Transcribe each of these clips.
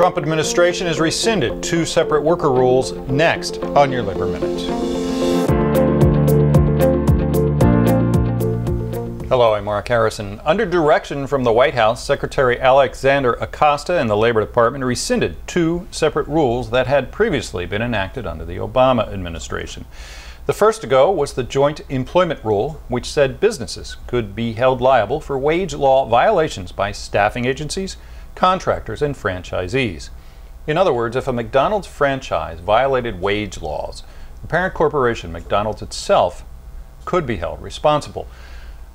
Trump administration has rescinded 2 separate worker rules. Next on your Labor Minute. Hello, I'm Mark Harrison. Under direction from the White House, Secretary Alexander Acosta and the Labor Department rescinded 2 separate rules that had previously been enacted under the Obama administration. The first to go was the Joint Employment Rule, which said businesses could be held liable for wage law violations by staffing agencies, contractors, and franchisees. In other words, if a McDonald's franchise violated wage laws, the parent corporation, McDonald's itself, could be held responsible.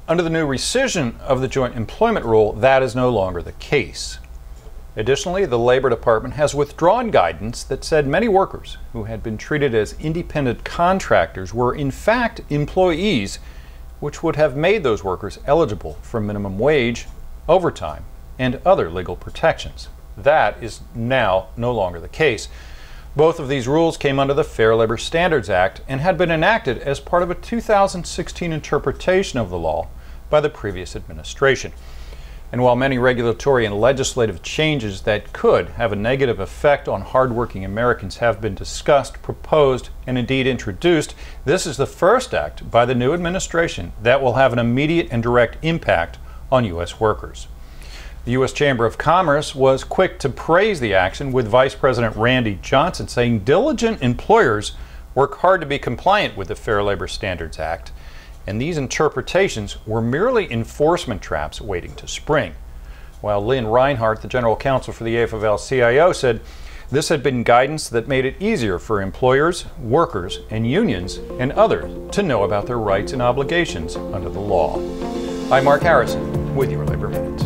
Under the new rescission of the Joint Employment Rule, that is no longer the case. Additionally, the Labor Department has withdrawn guidance that said many workers who had been treated as independent contractors were in fact employees, which would have made those workers eligible for minimum wage, overtime, and other legal protections. That is now no longer the case. Both of these rules came under the Fair Labor Standards Act and had been enacted as part of a 2016 interpretation of the law by the previous administration. And while many regulatory and legislative changes that could have a negative effect on hardworking Americans have been discussed, proposed, and indeed introduced, this is the first act by the new administration that will have an immediate and direct impact on U.S. workers. The U.S. Chamber of Commerce was quick to praise the action, with Vice President Randy Johnson saying diligent employers work hard to be compliant with the Fair Labor Standards Act, and these interpretations were merely enforcement traps waiting to spring. While Lynn Reinhart, the General Counsel for the AFL-CIO, said this had been guidance that made it easier for employers, workers, and unions and others to know about their rights and obligations under the law. I'm Mark Harrison with your Labor Minute.